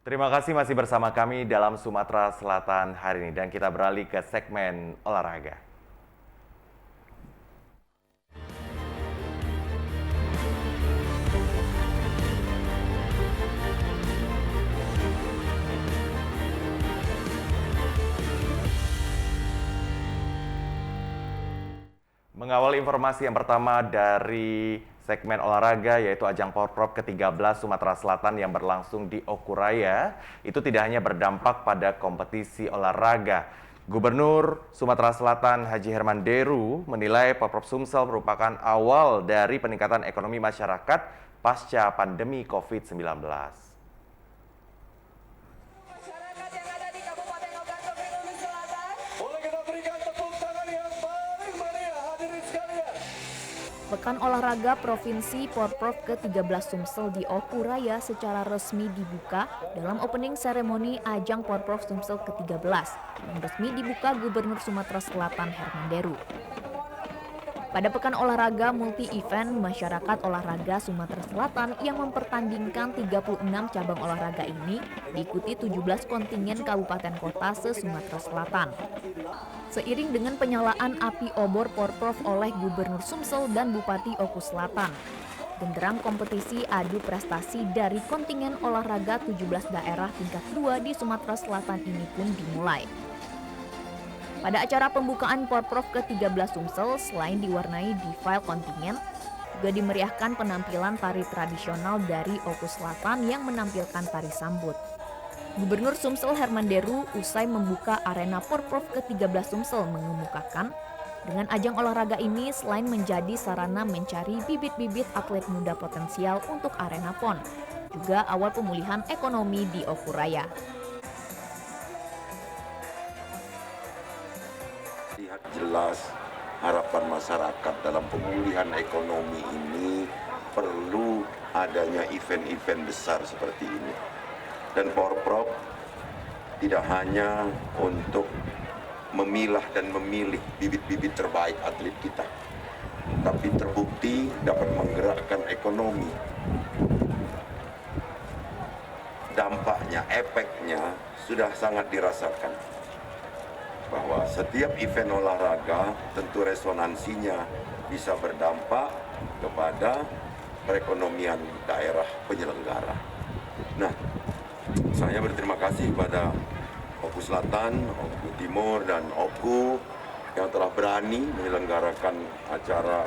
Terima kasih masih bersama kami dalam Sumatera Selatan hari ini dan kita beralih ke segmen olahraga. Mengawal informasi yang pertama dari segmen olahraga yaitu ajang Porprov ke-13 Sumatera Selatan yang berlangsung di Okuraya, itu tidak hanya berdampak pada kompetisi olahraga. Gubernur Sumatera Selatan Haji Herman Deru menilai Porprov Sumsel merupakan awal dari peningkatan ekonomi masyarakat pasca pandemi COVID-19. Masyarakat yang ada di Kabupaten Ogan Komering Selatan. Boleh kita berikan tepuk tangan yang paling meriah hadirin sekalian. Pekan Olahraga Provinsi Porprov ke-13 Sumsel di Okuraya secara resmi dibuka dalam opening seremoni ajang Porprov Sumsel ke-13 yang resmi dibuka Gubernur Sumatera Selatan Herman Deru. Pada Pekan Olahraga Multi-Event, masyarakat olahraga Sumatera Selatan yang mempertandingkan 36 cabang olahraga ini diikuti 17 kontingen kabupaten kota se-Sumatera Selatan. Seiring dengan penyalaan api obor Porprov oleh Gubernur Sumsel dan Bupati Oku Selatan, genderang kompetisi adu prestasi dari kontingen olahraga 17 daerah tingkat 2 di Sumatera Selatan ini pun dimulai. Pada acara pembukaan Porprov ke-13 Sumsel, selain diwarnai defile kontingen, juga dimeriahkan penampilan tari tradisional dari Oku Selatan yang menampilkan tari sambut. Gubernur Sumsel Herman Deru usai membuka arena Porprov ke-13 Sumsel mengemukakan, dengan ajang olahraga ini selain menjadi sarana mencari bibit-bibit atlet muda potensial untuk arena PON, juga awal pemulihan ekonomi di Okuraya. Lihat jelas harapan masyarakat dalam pemulihan ekonomi ini perlu adanya event-event besar seperti ini. Dan Porprov tidak hanya untuk memilah dan memilih bibit-bibit terbaik atlet kita, tapi terbukti dapat menggerakkan ekonomi. Dampaknya, efeknya sudah sangat dirasakan. Bahwa setiap event olahraga tentu resonansinya bisa berdampak kepada perekonomian daerah penyelenggara. Nah, saya berterima kasih kepada Oku Selatan, Oku Timur, dan Oku yang telah berani menyelenggarakan acara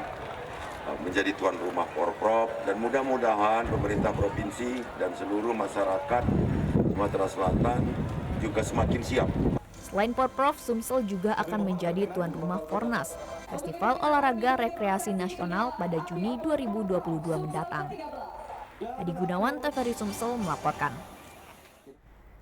menjadi tuan rumah Porprov, dan mudah-mudahan pemerintah provinsi dan seluruh masyarakat Sumatera Selatan juga semakin siap. Selain Porprov, Sumsel juga akan menjadi tuan rumah Fornas, Festival Olahraga Rekreasi Nasional pada Juni 2022 mendatang. Adi Gunawan, TVRI Sumsel melaporkan.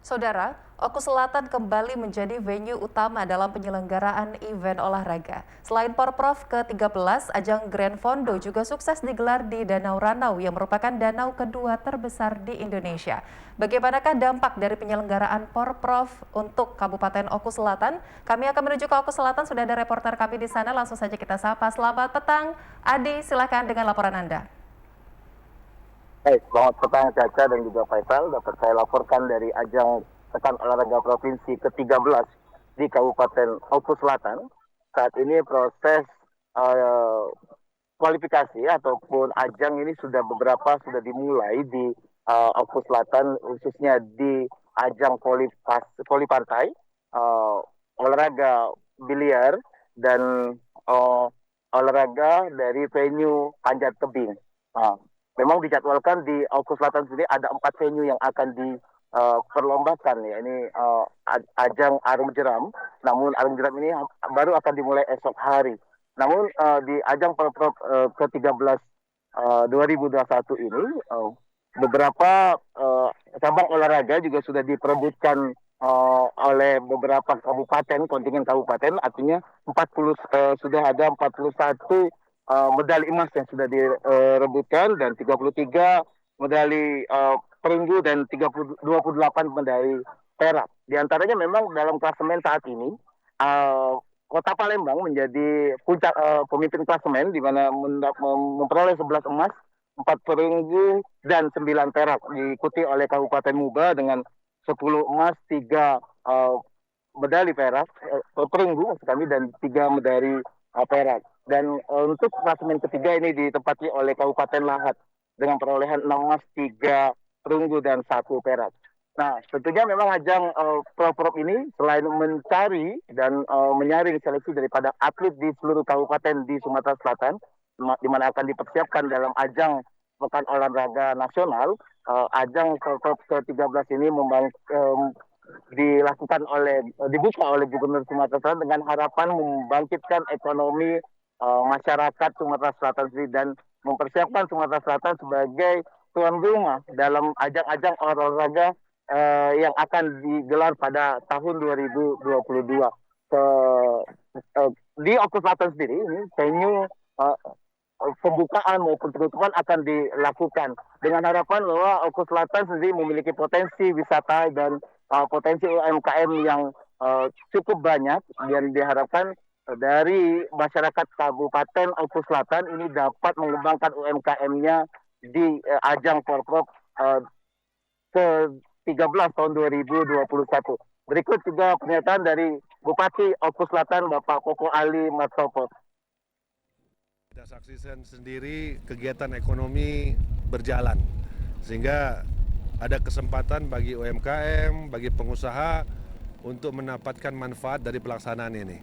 Saudara, Oku Selatan kembali menjadi venue utama dalam penyelenggaraan event olahraga. Selain Porprov ke-13, ajang Grand Fondo juga sukses digelar di Danau Ranau yang merupakan danau kedua terbesar di Indonesia. Bagaimanakah dampak dari penyelenggaraan Porprov untuk Kabupaten Oku Selatan? Kami akan menuju ke Oku Selatan, sudah ada reporter kami di sana, langsung saja kita sapa. Selamat petang, Adi, silakan dengan laporan Anda. Baik, selamat petang Caca dan juga Faisal. Dapat saya laporkan dari ajang Pekan Olahraga Provinsi ke-13 di Kabupaten Oku Selatan. Saat ini proses kualifikasi ataupun ajang ini sudah dimulai di Oku Selatan, khususnya di ajang voli pantai, olahraga biliar, dan olahraga dari venue panjat tebing. Memang dijadwalkan di Oku Selatan sendiri ada 4 venue yang akan diperlombakan, ya. Ini ajang Arung Jeram. Namun Arung Jeram ini baru akan dimulai esok hari. Namun di ajang Porprov ke-13 2021 ini beberapa cabang olahraga juga sudah diperebutkan oleh beberapa kabupaten, kontingen kabupaten. Artinya 40 sudah ada 41 medali emas yang sudah direbutkan, dan 33 medali perunggu, dan 28 medali perak. Di antaranya memang dalam klasemen saat ini Kota Palembang menjadi puncak pemimpin klasemen, di mana memperoleh 11 emas, 4 perunggu, dan 9 perak, diikuti oleh Kabupaten Muba dengan 10 emas, 3 medali perak, perunggu maksud kami, dan 3 medali perak. Dan untuk klasemen ketiga ini ditempati oleh Kabupaten Lahat dengan perolehan 6 emas, 3 perunggu, dan 1 perak. Nah, tentunya memang ajang Prov ini selain mencari dan menyaring seleksi daripada atlet di seluruh kabupaten di Sumatera Selatan, di mana akan dipersiapkan dalam ajang Pekan Olahraga Nasional, ajang Prov ke-13 ini dibuka oleh Gubernur Sumatera Selatan dengan harapan membangkitkan ekonomi masyarakat Sumatera Selatan sendiri dan mempersiapkan Sumatera Selatan sebagai tuan rumah dalam ajang-ajang olahraga yang akan digelar pada tahun 2022. Di Oku Selatan sendiri ini venue pembukaan maupun penutupan akan dilakukan dengan harapan bahwa Oku Selatan sendiri memiliki potensi wisata dan potensi UMKM yang cukup banyak, dan diharapkan dari masyarakat Kabupaten Oku Selatan ini dapat mengembangkan UMKM-nya di ajang Porprov ke-13 tahun 2021. Berikut juga pernyataan dari Bupati Oku Selatan, Bapak Koko Ali Martopo. Kita saksikan sendiri kegiatan ekonomi berjalan, sehingga ada kesempatan bagi UMKM, bagi pengusaha untuk mendapatkan manfaat dari pelaksanaan ini.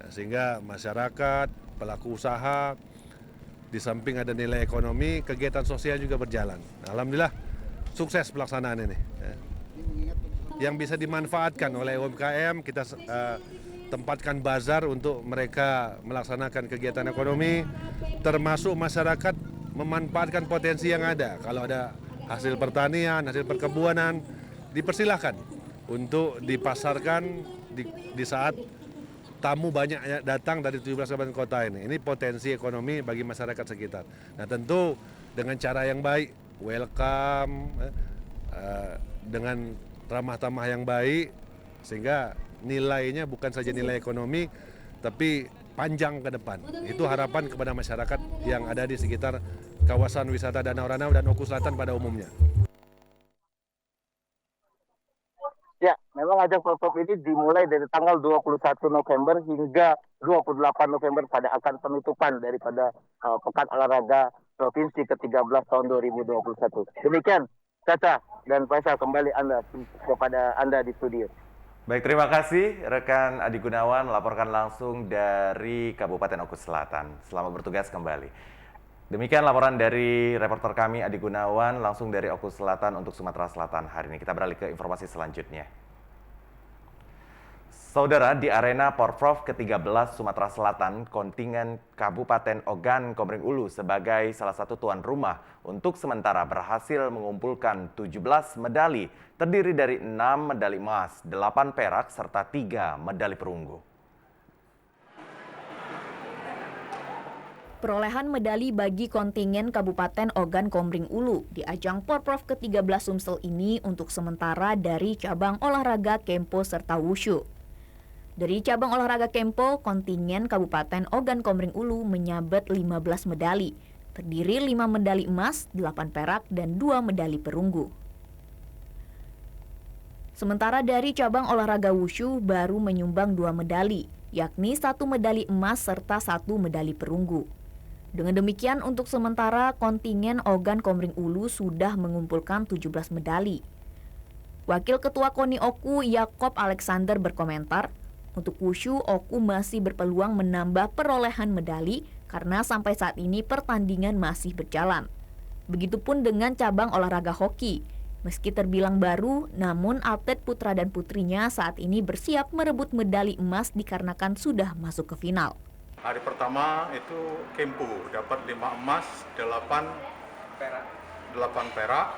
Sehingga masyarakat, pelaku usaha, di samping ada nilai ekonomi, kegiatan sosial juga berjalan. Alhamdulillah sukses pelaksanaan ini. Yang bisa dimanfaatkan oleh UMKM, kita tempatkan bazar untuk mereka melaksanakan kegiatan ekonomi, termasuk masyarakat memanfaatkan potensi yang ada. Kalau ada hasil pertanian, hasil perkebunan, dipersilahkan untuk dipasarkan di saat tamu banyak datang dari 17 kabupaten kota ini. Ini potensi ekonomi bagi masyarakat sekitar. Nah, tentu dengan cara yang baik, welcome, dengan ramah-tamah yang baik, sehingga nilainya bukan saja nilai ekonomi, tapi panjang ke depan. Itu harapan kepada masyarakat yang ada di sekitar kawasan wisata Danau Ranau dan Oku Selatan pada umumnya. Ya, memang ajang Porprov ini dimulai dari tanggal 21 November hingga 28 November pada akan penutupan daripada Pekan Olahraga Provinsi ke-13 tahun 2021. Demikian, Caca dan Faisal, kembali kepada Anda di studio. Baik, terima kasih rekan Adi Gunawan melaporkan langsung dari Kabupaten Oku Selatan. Selamat bertugas kembali. Demikian laporan dari reporter kami Adi Gunawan langsung dari Oku Selatan untuk Sumatera Selatan hari ini. Kita beralih ke informasi selanjutnya. Saudara, di arena Porprov ke-13 Sumatera Selatan, kontingen Kabupaten Ogan Komering Ulu sebagai salah satu tuan rumah untuk sementara berhasil mengumpulkan 17 medali, terdiri dari 6 medali emas, 8 perak, serta 3 medali perunggu. Perolehan medali bagi kontingen Kabupaten Ogan Komering Ulu di ajang Porprov ke-13 Sumsel ini untuk sementara dari cabang olahraga Kempo serta Wushu. Dari cabang olahraga Kempo, kontingen Kabupaten Ogan Komering Ulu menyabet 15 medali, terdiri 5 medali emas, 8 perak, dan 2 medali perunggu. Sementara dari cabang olahraga Wushu baru menyumbang 2 medali, yakni 1 medali emas serta 1 medali perunggu. Dengan demikian, untuk sementara kontingen Ogan Komering Ulu sudah mengumpulkan 17 medali. Wakil Ketua KONI Oku, Yakob Alexander berkomentar, untuk Wushu, Oku masih berpeluang menambah perolehan medali karena sampai saat ini pertandingan masih berjalan. Begitupun dengan cabang olahraga hoki. Meski terbilang baru, namun atlet putra dan putrinya saat ini bersiap merebut medali emas dikarenakan sudah masuk ke final. Hari pertama itu Kempo dapat 5 emas, 8 perak,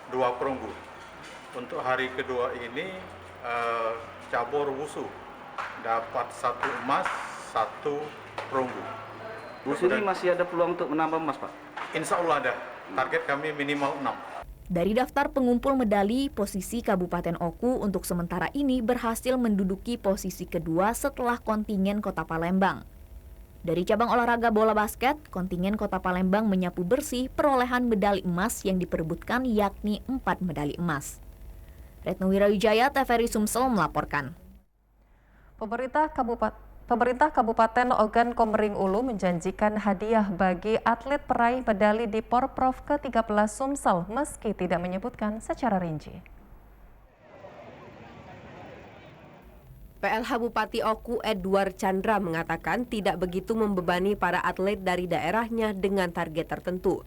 2 perunggu. Untuk hari kedua ini cabur Wushu dapat 1 emas, 1 perunggu. Wushu ini masih ada peluang untuk menambah emas, Pak? Insya Allah ada. Target kami minimal 6. Dari daftar pengumpul medali, posisi Kabupaten Oku untuk sementara ini berhasil menduduki posisi kedua setelah kontingen Kota Palembang. Dari cabang olahraga bola basket, kontingen Kota Palembang menyapu bersih perolehan medali emas yang diperebutkan yakni 4 medali emas. Retno Wirawijaya, TVRI Sumsel melaporkan. Pemerintah Kabupaten Ogan Komering Ulu menjanjikan hadiah bagi atlet peraih medali di Porprov ke-13 Sumsel meski tidak menyebutkan secara rinci. PLH Bupati Oku Edward Chandra mengatakan tidak begitu membebani para atlet dari daerahnya dengan target tertentu.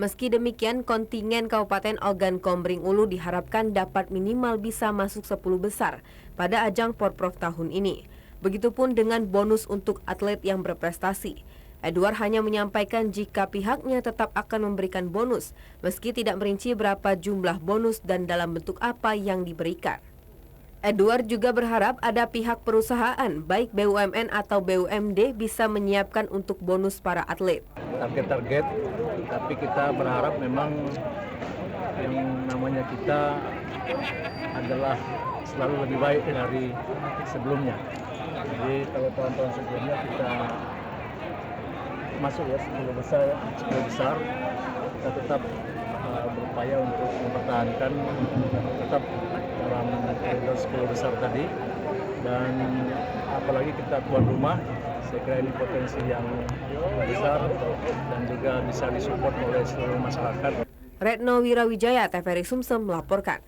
Meski demikian, kontingen Kabupaten Ogan Komering Ulu diharapkan dapat minimal bisa masuk 10 besar pada ajang Porprov tahun ini. Begitupun dengan bonus untuk atlet yang berprestasi. Edward hanya menyampaikan jika pihaknya tetap akan memberikan bonus, meski tidak merinci berapa jumlah bonus dan dalam bentuk apa yang diberikan. Edward juga berharap ada pihak perusahaan, baik BUMN atau BUMD, bisa menyiapkan untuk bonus para atlet. Target-target, tapi kita berharap memang yang namanya kita adalah selalu lebih baik dari sebelumnya. Jadi kalau tahun-tahun sebelumnya kita masuk ya 10 besar, kita tetap berupaya untuk mempertahankan tetap dalam koridor 10 besar tadi, dan apalagi kita tuan rumah, saya kira ini potensi yang besar dan juga bisa disupport oleh seluruh masyarakat. Retno Wirawijaya, TVRI Sumsel melaporkan.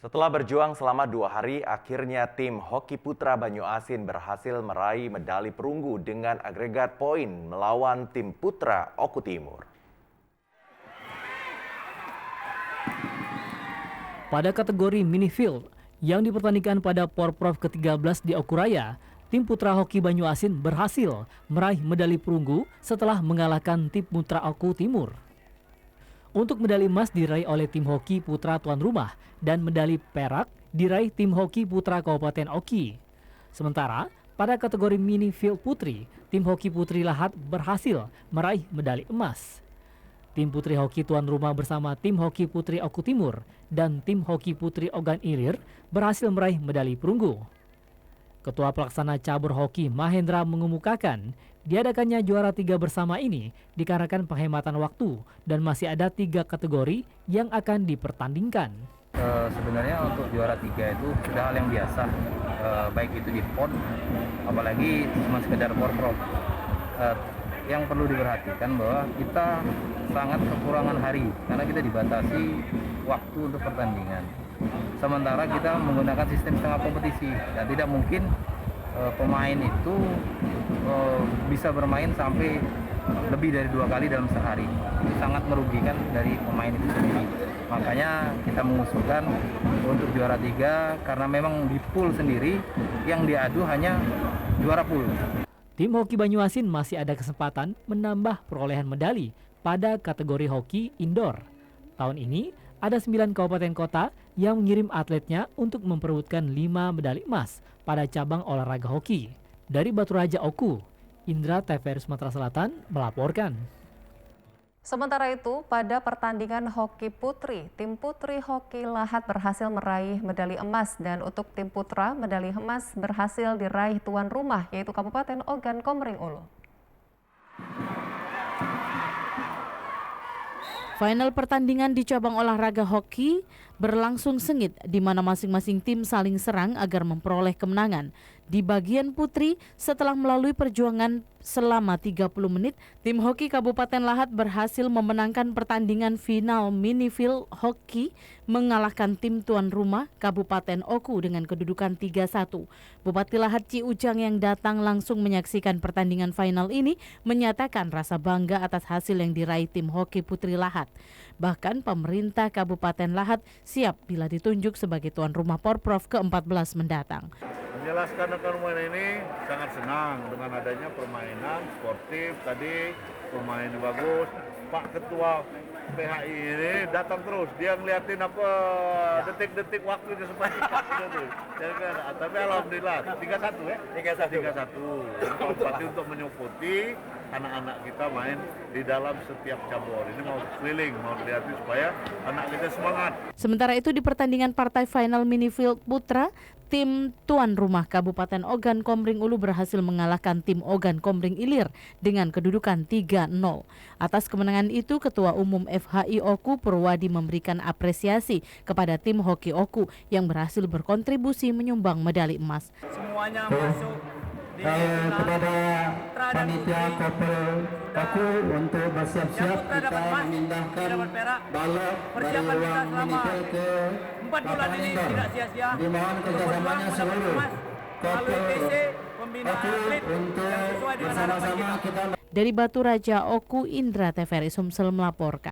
Setelah berjuang selama 2 hari, akhirnya tim hoki putra Banyuasin berhasil meraih medali perunggu dengan agregat poin melawan tim putra Oku Timur. Pada kategori mini field yang dipertandingkan pada Porprov ke-13 di Okuraya, tim putra hoki Banyuasin berhasil meraih medali perunggu setelah mengalahkan tim putra Oku Timur. Untuk medali emas diraih oleh tim hoki putra tuan rumah dan medali perak diraih tim hoki putra Kabupaten Oki. Sementara pada kategori mini field putri, tim hoki putri Lahat berhasil meraih medali emas. Tim putri hoki tuan rumah bersama tim hoki putri Oku Timur dan tim hoki putri Ogan Ilir berhasil meraih medali perunggu. Ketua Pelaksana Cabur Hoki Mahendra mengemukakan diadakannya juara 3 bersama ini dikarenakan penghematan waktu dan masih ada 3 kategori yang akan dipertandingkan. Sebenarnya untuk juara 3 itu sudah hal yang biasa, baik itu di PON, apalagi cuma sekedar Porprov. Yang perlu diperhatikan bahwa kita sangat kekurangan hari karena kita dibatasi waktu untuk pertandingan. Sementara kita menggunakan sistem setengah kompetisi dan tidak mungkin pemain itu bisa bermain sampai lebih dari 2 kali dalam sehari. Itu sangat merugikan dari pemain itu sendiri. Makanya kita mengusulkan untuk juara 3 karena memang di pool sendiri yang diadu hanya juara pool. Tim hoki Banyuasin masih ada kesempatan menambah perolehan medali pada kategori hoki indoor. Tahun ini ada 9 kabupaten kota yang mengirim atletnya untuk memperebutkan 5 medali emas pada cabang olahraga hoki. Dari Batu Raja Oku, Indra, TVRI Sumatera Selatan melaporkan. Sementara itu, pada pertandingan hoki putri, tim putri hoki Lahat berhasil meraih medali emas dan untuk tim putra, medali emas berhasil diraih tuan rumah yaitu Kabupaten Ogan Komering Ulu. Final pertandingan di cabang olahraga hoki berlangsung sengit di mana masing-masing tim saling serang agar memperoleh kemenangan. Di bagian putri, setelah melalui perjuangan selama 30 menit, tim hoki Kabupaten Lahat berhasil memenangkan pertandingan final mini field hoki mengalahkan tim tuan rumah Kabupaten Oku dengan kedudukan 3-1. Bupati Lahat Ci Ujang yang datang langsung menyaksikan pertandingan final ini menyatakan rasa bangga atas hasil yang diraih tim hoki putri Lahat. Bahkan pemerintah Kabupaten Lahat siap bila ditunjuk sebagai tuan rumah Porprov ke-14 mendatang. Menjelaskan rekan pemain ini sangat senang dengan adanya permainan sportif tadi, permainan bagus. Pak Ketua PHI ini datang terus, dia ngeliatin apa detik-detik waktunya supaya tapi alhamdulillah 3-1 ya? 3-1. Pak Bupati untuk menyuputi anak-anak kita main di dalam setiap cabur. Ini mau keliling, mau dilihatin supaya anak kita semangat. Sementara itu di pertandingan partai final Minifield Putra, tim tuan rumah Kabupaten Ogan Komering Ulu berhasil mengalahkan tim Ogan Komering Ilir dengan kedudukan 3-0. Atas kemenangan itu, Ketua Umum FHI Oku Purwadi memberikan apresiasi kepada tim hoki Oku yang berhasil berkontribusi menyumbang medali emas. Semuanya masuk di kepada panitia Kopel Oku untuk bersiap-siap kita memindahkan balok dari ruang Minifield ke 4 bulan ini tidak sia-sia. Dimohon kerjasamanya seluruh Kopel Oku untuk bersama-sama kita. Dari Batu Raja, Oku Indra TVRI Sumsel melaporkan.